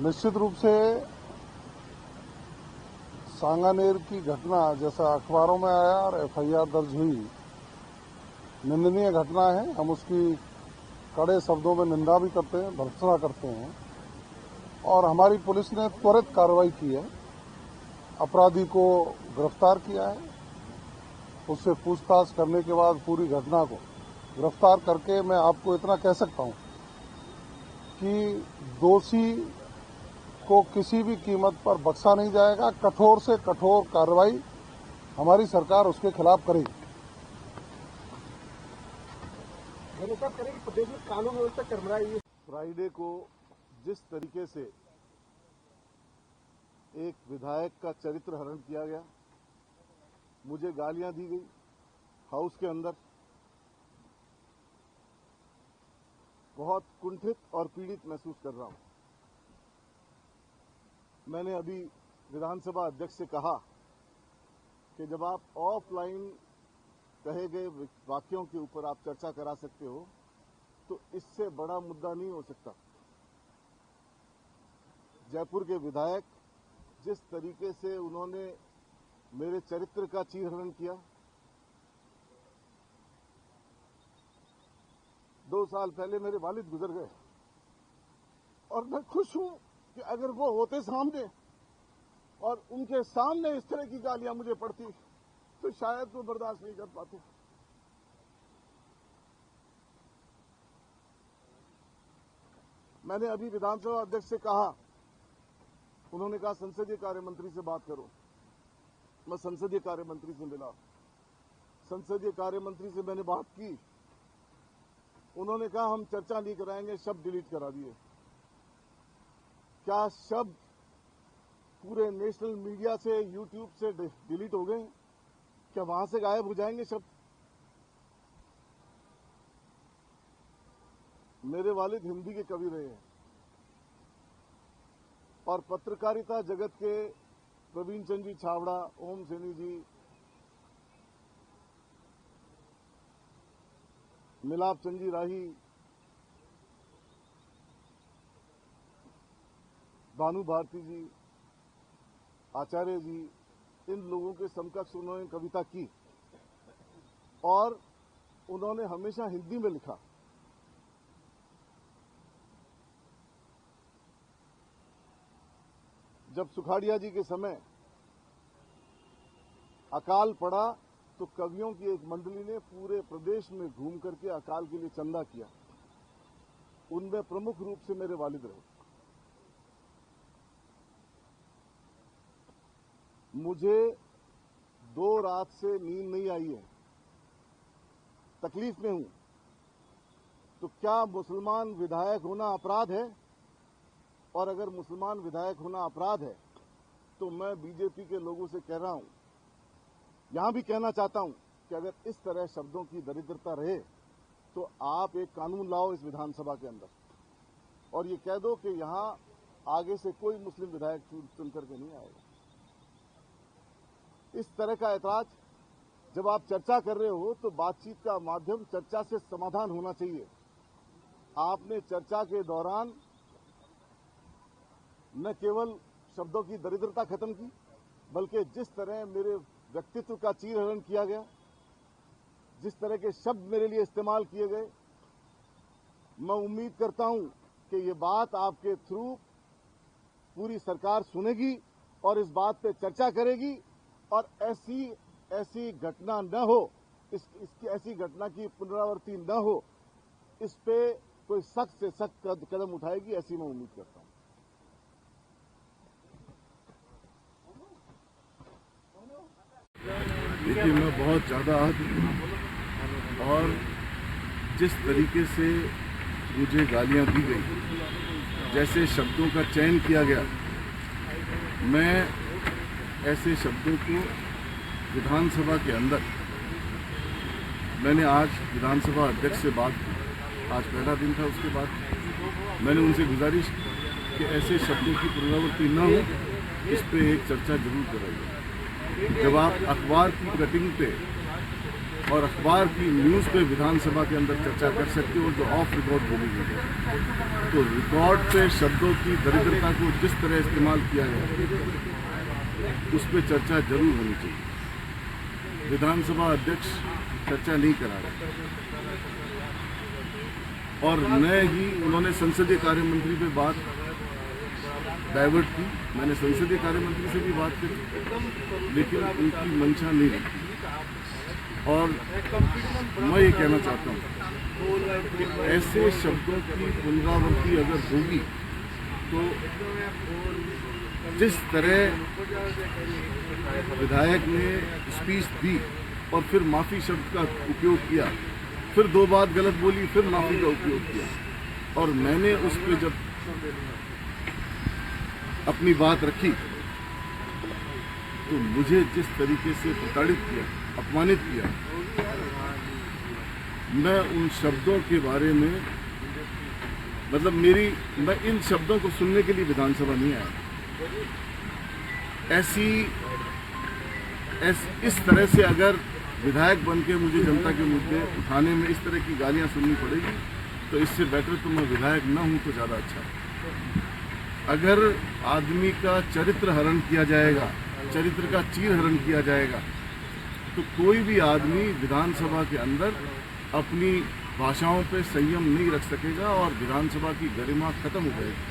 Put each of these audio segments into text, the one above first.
निश्चित रूप से सांगानेर की घटना जैसा अखबारों में आया और एफआईआर दर्ज हुई, निंदनीय घटना है। हम उसकी कड़े शब्दों में निंदा भी करते हैं, भर्त्सना करते हैं और हमारी पुलिस ने त्वरित कार्रवाई की है। अपराधी को गिरफ्तार किया है। उससे पूछताछ करने के बाद पूरी घटना को गिरफ्तार करके मैं आपको इतना कह सकता हूं कि दोषी को किसी भी कीमत पर बख्शा नहीं जाएगा। कठोर से कठोर कार्रवाई हमारी सरकार उसके खिलाफ करेगी। करेगी। प्रदेश में कानून व्यवस्था चरमराई है। फ्राइडे को जिस तरीके से एक विधायक का चरित्र हरण किया गया, मुझे गालियां दी गई हाउस के अंदर, बहुत कुंठित और पीड़ित महसूस कर रहा हूं। मैंने अभी विधानसभा अध्यक्ष से कहा कि जब आप ऑफलाइन कहे गए वाक्यों के ऊपर आप चर्चा करा सकते हो तो इससे बड़ा मुद्दा नहीं हो सकता। जयपुर के विधायक जिस तरीके से उन्होंने मेरे चरित्र का चीरहरण किया, 2 साल पहले मेरे वालिद गुजर गए और मैं खुश हूं कि अगर वो होते सामने और उनके सामने इस तरह की गालियां मुझे पड़ती तो शायद वो बर्दाश्त नहीं कर पाते। मैंने अभी विधानसभा अध्यक्ष से कहा, उन्होंने कहा संसदीय कार्य मंत्री से बात करो। मैं संसदीय कार्य मंत्री से मिला, संसदीय कार्य मंत्री से मैंने बात की। उन्होंने कहा हम चर्चा नहीं कराएंगे, शब्द डिलीट करा दिए। क्या शब्द पूरे नेशनल मीडिया से, यूट्यूब से डिलीट हो गए? क्या वहां से गायब हो जाएंगे शब्द? मेरे वालिद हिंदी के कवि रहे हैं और पत्रकारिता जगत के प्रवीण चंद्र जी छावड़ा, ओम सैनी जी, मिलाप चंद जी राही, भानु भारती जी, आचार्य जी, इन लोगों के समकक्ष उन्होंने कविता की और उन्होंने हमेशा हिंदी में लिखा। जब सुखाड़िया जी के समय अकाल पड़ा तो कवियों की एक मंडली ने पूरे प्रदेश में घूम करके अकाल के लिए चंदा किया। उनमें प्रमुख रूप से मेरे वालिद रहे। मुझे 2 रात से नींद नहीं आई है, तकलीफ में हूं। तो क्या मुसलमान विधायक होना अपराध है? और अगर मुसलमान विधायक होना अपराध है तो मैं बीजेपी के लोगों से कह रहा हूं, यहां भी कहना चाहता हूं कि अगर इस तरह शब्दों की दरिद्रता रहे तो आप एक कानून लाओ इस विधानसभा के अंदर और ये कह दो कि यहां आगे से कोई मुस्लिम विधायक चुन करके नहीं आएगा। इस तरह का ऐतराज जब आप चर्चा कर रहे हो तो बातचीत का माध्यम चर्चा से समाधान होना चाहिए। आपने चर्चा के दौरान न केवल शब्दों की दरिद्रता खत्म की, बल्कि जिस तरह मेरे व्यक्तित्व का चीरहरण किया गया, जिस तरह के शब्द मेरे लिए इस्तेमाल किए गए, मैं उम्मीद करता हूं कि ये बात आपके थ्रू पूरी सरकार सुनेगी और इस बात पे चर्चा करेगी और ऐसी घटना न हो, इसकी ऐसी घटना की पुनरावृत्ति न हो, इस पे कोई सख्त से सख्त कदम उठाएगी, ऐसी मैं उम्मीद करता हूं। देखिए, मैं बहुत ज़्यादा आहत हूं और जिस तरीके से मुझे गालियां दी गई, जैसे शब्दों का चयन किया गया, मैं ऐसे शब्दों को विधानसभा के अंदर, मैंने आज विधानसभा अध्यक्ष से बात की, आज पहला दिन था, उसके बाद मैंने उनसे गुजारिश कि ऐसे शब्दों की पुनरावृत्ति न हो, इस पे एक चर्चा जरूर कराइए। जब आप अखबार की कटिंग पे और अखबार की न्यूज़ पे विधानसभा के अंदर चर्चा कर सकते हो जो ऑफ रिकॉर्ड बोली गई है। तो रिकॉर्ड पे शब्दों की दरिद्रता को जिस तरह इस्तेमाल किया गया उस पर चर्चा जरूर होनी चाहिए। विधानसभा अध्यक्ष चर्चा नहीं करा रहे और न ही उन्होंने संसदीय कार्य मंत्री पे बात डाइवर्ट की। मैंने संसदीय कार्य मंत्री से भी बात की लेकिन उनकी मंशा नहीं रही। और मैं ये कहना चाहता हूँ कि ऐसे शब्दों की पुनरावृत्ति अगर होगी तो जिस तरह विधायक ने स्पीच दी और फिर माफ़ी शब्द का उपयोग किया, फिर 2 बात गलत बोली, फिर माफ़ी का उपयोग किया और मैंने उस पर जब अपनी बात रखी तो मुझे जिस तरीके से प्रताड़ित किया, अपमानित किया, मैं उन शब्दों के बारे में मतलब मैं इन शब्दों को सुनने के लिए विधानसभा नहीं आया। इस तरह से अगर विधायक बन के मुझे जनता के मुद्दे उठाने में इस तरह की गालियां सुननी पड़ेगी तो इससे बेटर तो मैं विधायक न हूं तो ज़्यादा अच्छा है। अगर आदमी का चरित्र हरण किया जाएगा, चरित्र का चीर हरण किया जाएगा तो कोई भी आदमी विधानसभा के अंदर अपनी भाषाओं पे संयम नहीं रख सकेगा और विधानसभा की गरिमा खत्म हो जाएगी।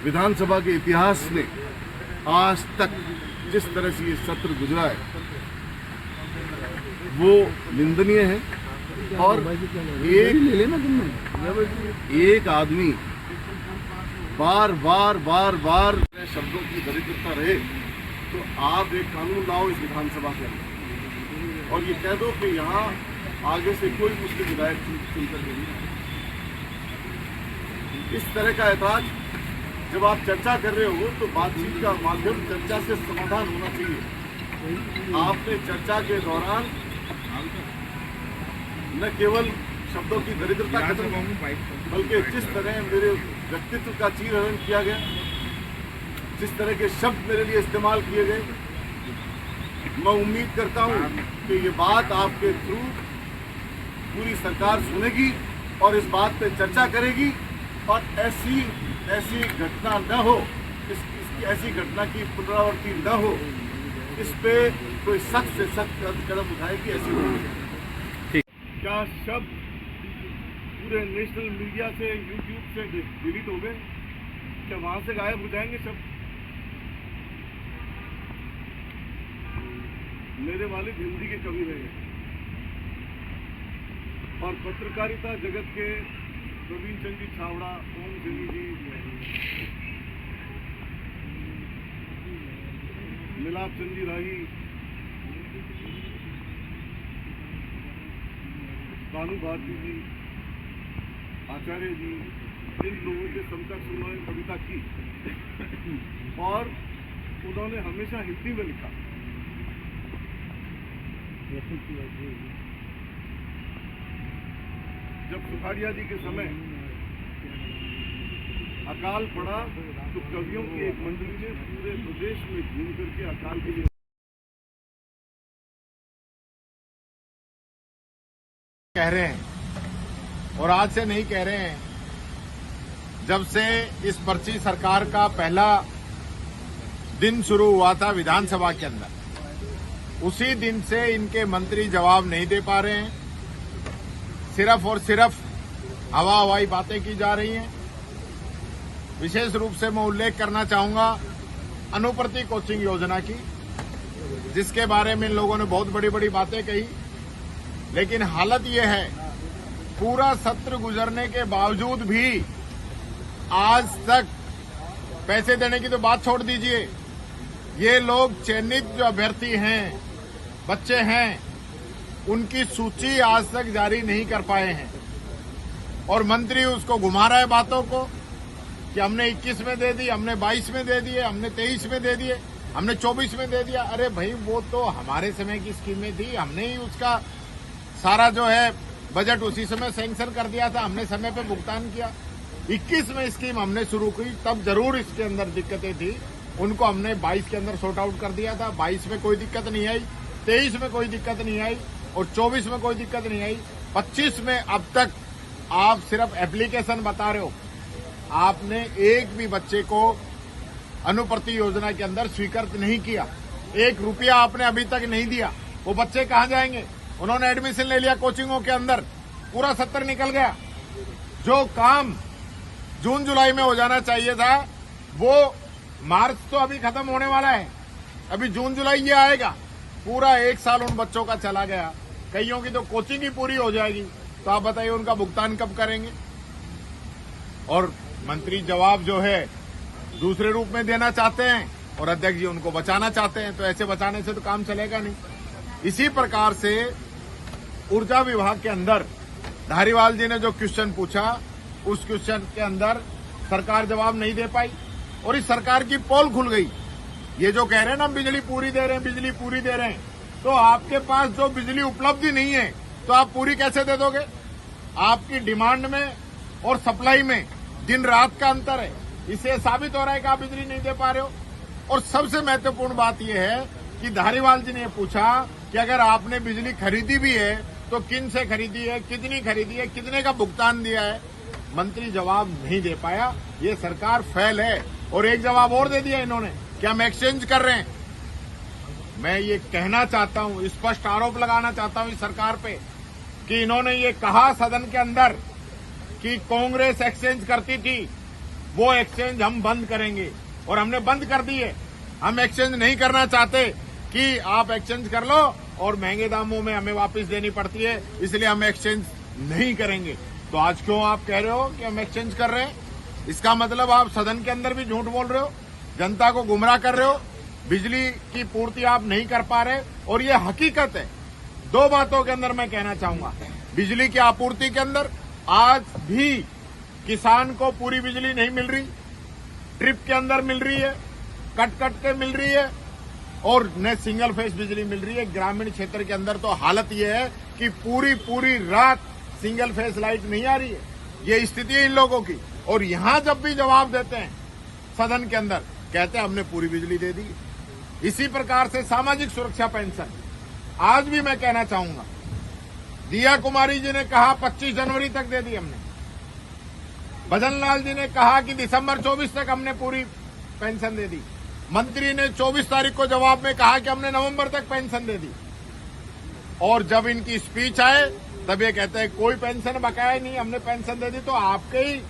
विधानसभा के इतिहास में आज तक जिस तरह से ये सत्र गुजरा है वो निंदनीय है और एक आदमी बार बार शब्दों की दरिद्रता रहे तो आप एक कानून लाओ इस विधानसभा के अंदर और ये कह दो कि यहाँ आगे से कोई मुस्लिम विधायक चुनकर नहीं। इस तरह का एहसास जब आप चर्चा कर रहे हो तो बातचीत का माध्यम चर्चा से समाधान होना चाहिए। आपने चर्चा के दौरान न केवल शब्दों की दरिद्रता खत्म बल्कि जिस तरह मेरे व्यक्तित्व का चीरहरण किया गया, जिस तरह के शब्द मेरे लिए इस्तेमाल किए गए, मैं उम्मीद करता हूं कि ये बात आपके थ्रू पूरी सरकार सुनेगी और इस बात पे चर्चा करेगी और ऐसी घटना न हो, इसकी ऐसी घटना की पुनरावृत्ति न हो, इस पे कोई सख्त से सख्त कदम उठाएगी। ऐसी होगी क्या शब्द पूरे नेशनल मीडिया से, यूट्यूब से डिलीट हो गए? क्या वहां से गायब हो जाएंगे शब्द? मेरे वालिद हिंदी के कवि रहे और पत्रकारिता जगत के प्रवीण चंद जी छावड़ा, ओम सिंह जी, मिलाप चंद जी राही, भानु भारती जी, आचार्य जी, इन लोगों के समकक्ष उन्होंने कविता की और उन्होंने हमेशा हिंदी में लिखा। जब सुखाड़िया जी के समय अकाल पड़ा तो कवियों की एक मंडली ने पूरे प्रदेश में घूम करके अकाल के लिए कह रहे हैं और आज से नहीं कह रहे हैं। जब से इस पर्ची सरकार का पहला दिन शुरू हुआ था विधानसभा के अंदर, उसी दिन से इनके मंत्री जवाब नहीं दे पा रहे हैं। सिर्फ और सिर्फ हवाई बातें की जा रही हैं। विशेष रूप से मैं उल्लेख करना चाहूंगा अनुप्रति कोचिंग योजना की, जिसके बारे में इन लोगों ने बहुत बड़ी बड़ी बातें कही, लेकिन हालत यह है पूरा सत्र गुजरने के बावजूद भी आज तक पैसे देने की तो बात छोड़ दीजिए, ये लोग चयनित जो अभ्यर्थी हैं, बच्चे हैं, उनकी सूची आज तक जारी नहीं कर पाए हैं और मंत्री उसको घुमा रहा है बातों को कि हमने 21 में दे दी, हमने 22 में दे दिए, हमने 23 में दे दिए, हमने 24 में दे दिया। अरे भाई, वो तो हमारे समय की स्कीमें थी, हमने ही उसका सारा जो है बजट उसी समय सैंक्शन कर दिया था, हमने समय पे भुगतान किया। 21 में स्कीम हमने शुरू की, तब जरूर इसके अंदर दिक्कतें थी, उनको हमने 22 के अंदर सॉर्ट आउट कर दिया था। 22 में कोई दिक्कत नहीं आई, 23 में कोई दिक्कत नहीं आई और 24 में कोई दिक्कत नहीं आई। 25 में अब तक आप सिर्फ एप्लीकेशन बता रहे हो, आपने एक भी बच्चे को अनुप्रति योजना के अंदर स्वीकृत नहीं किया। 1 रुपया आपने अभी तक नहीं दिया। वो बच्चे कहां जाएंगे? उन्होंने एडमिशन ले लिया कोचिंगों के अंदर, पूरा 70 निकल गया। जो काम जून जुलाई में हो जाना चाहिए था वो मार्च तो अभी खत्म होने वाला है, अभी जून जुलाई ये आएगा। पूरा 1 साल उन बच्चों का चला गया। कईयों की तो कोचिंग ही पूरी हो जाएगी, तो आप बताइए उनका भुगतान कब करेंगे? और मंत्री जवाब जो है दूसरे रूप में देना चाहते हैं और अध्यक्ष जी उनको बचाना चाहते हैं, तो ऐसे बचाने से तो काम चलेगा नहीं। इसी प्रकार से ऊर्जा विभाग के अंदर धारीवाल जी ने जो क्वेश्चन पूछा, उस क्वेश्चन के अंदर सरकार जवाब नहीं दे पाई और इस सरकार की पोल खुल गई। ये जो कह रहे हैं ना बिजली पूरी दे रहे हैं, बिजली पूरी दे रहे हैं, तो आपके पास जो बिजली उपलब्धि नहीं है तो आप पूरी कैसे दे दोगे? आपकी डिमांड में और सप्लाई में दिन रात का अंतर है, इससे साबित हो रहा है कि आप बिजली नहीं दे पा रहे हो। और सबसे महत्वपूर्ण बात यह है कि धारीवाल जी ने पूछा कि अगर आपने बिजली खरीदी भी है तो किन से खरीदी है, कितनी खरीदी है, कितने का भुगतान दिया है? मंत्री जवाब नहीं दे पाया। ये सरकार फेल है। और एक जवाब और दे दिया इन्होंने कि हम एक्सचेंज कर रहे हैं। मैं ये कहना चाहता हूं, स्पष्ट आरोप लगाना चाहता हूं इस सरकार पे कि इन्होंने ये कहा सदन के अंदर कि कांग्रेस एक्सचेंज करती थी, वो एक्सचेंज हम बंद करेंगे और हमने बंद कर दी है। हम एक्सचेंज नहीं करना चाहते कि आप एक्सचेंज कर लो और महंगे दामों में हमें वापस देनी पड़ती है, इसलिए हम एक्सचेंज नहीं करेंगे। तो आज क्यों आप कह रहे हो कि हम एक्सचेंज कर रहे हैं? इसका मतलब आप सदन के अंदर भी झूठ बोल रहे हो, जनता को गुमराह कर रहे हो, बिजली की पूर्ति आप नहीं कर पा रहे और ये हकीकत है। 2 बातों के अंदर मैं कहना चाहूंगा, बिजली की आपूर्ति के अंदर आज भी किसान को पूरी बिजली नहीं मिल रही, ट्रिप के अंदर मिल रही है, कट कट के मिल रही है और न सिंगल फेस बिजली मिल रही है। ग्रामीण क्षेत्र के अंदर तो हालत यह है कि पूरी रात सिंगल फेस लाइट नहीं आ रही है। ये स्थिति है इन लोगों की। और यहां जब भी जवाब देते हैं सदन के अंदर, कहते हैं हमने पूरी बिजली दे दी। इसी प्रकार से सामाजिक सुरक्षा पेंशन आज भी मैं कहना चाहूंगा, दिया कुमारी जी ने कहा 25 जनवरी तक दे दी हमने, भजन लाल जी ने कहा कि दिसंबर 24 तक हमने पूरी पेंशन दे दी, मंत्री ने 24 तारीख को जवाब में कहा कि हमने नवंबर तक पेंशन दे दी। और जब इनकी स्पीच आए तब ये कहते हैं कोई पेंशन बकाया नहीं, हमने पेंशन दे दी। तो आपके ही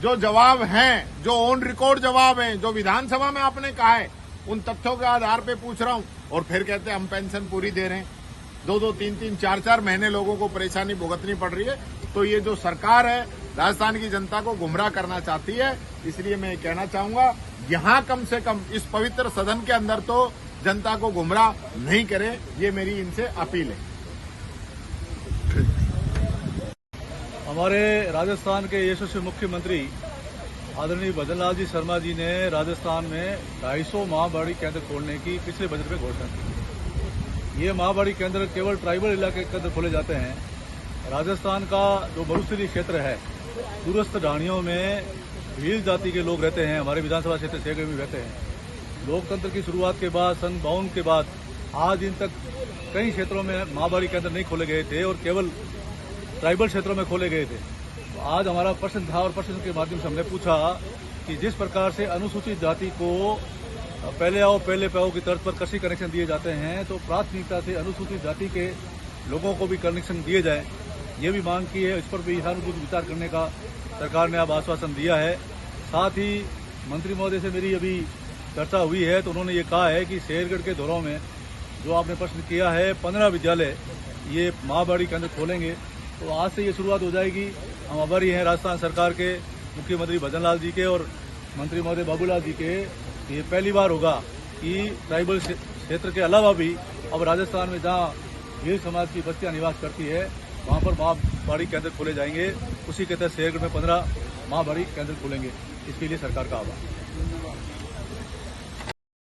जो जवाब हैं, जो ऑन रिकॉर्ड जवाब हैं, जो विधानसभा में आपने कहा है, उन तथ्यों के आधार पे पूछ रहा हूं। और फिर कहते हैं हम पेंशन पूरी दे रहे हैं। 2-2, 3-3, 4-4 महीने लोगों को परेशानी भुगतनी पड़ रही है। तो ये जो सरकार है राजस्थान की जनता को गुमराह करना चाहती है। इसलिए मैं कहना चाहूंगा, यहां कम से कम इस पवित्र सदन के अंदर तो जनता को गुमराह नहीं करे, ये मेरी इनसे अपील है। हमारे राजस्थान के यशस्वी मुख्यमंत्री आदरणीय भजन लाल जी शर्मा जी ने राजस्थान में 250 माहबाड़ी केंद्र खोलने की पिछले बजट में घोषणा की। ये माहबाड़ी केंद्र केवल ट्राइबल इलाके के अंदर खोले जाते हैं। राजस्थान का जो बहुस्तरीय क्षेत्र है, दूरस्थ ढाणियों में भील जाति के लोग रहते हैं, हमारे विधानसभा क्षेत्र शेखर में रहते हैं। लोकतंत्र की शुरुआत के बाद सन 52 के बाद आज दिन तक कई क्षेत्रों में माहबाड़ी केंद्र नहीं खोले गए थे और केवल ट्राइबल क्षेत्रों में खोले गए थे। तो आज हमारा प्रश्न था और प्रश्न के माध्यम से हमने पूछा कि जिस प्रकार से अनुसूचित जाति को पहले आओ पहले पाओ की तर्ज पर कृषि कनेक्शन दिए जाते हैं, तो प्राथमिकता से अनुसूचित जाति के लोगों को भी कनेक्शन दिए जाए, ये भी मांग की है। इस पर भी सहानुभूति विचार करने का सरकार ने अब आश्वासन दिया है। साथ ही मंत्री महोदय से मेरी अभी चर्चा हुई है, तो उन्होंने ये कहा है कि शेरगढ़ के दौरों में जो आपने प्रश्न किया है 15 विद्यालय ये माहबाड़ी केंद्र खोलेंगे। तो आज से ये शुरुआत हो जाएगी। हम आभारी हैं राजस्थान सरकार के मुख्यमंत्री भजन लाल जी के और मंत्री महोदय बाबूलाल जी के। ये पहली बार होगा कि ट्राइबल क्षेत्र के अलावा भी अब राजस्थान में जहाँ भील समाज की बस्तियाँ निवास करती है वहाँ पर माहबाड़ी केंद्र खोले जाएंगे। उसी के तहत शेरगढ़ में 15 माहबाड़ी केंद्र खोलेंगे। इसके लिए सरकार का आभार।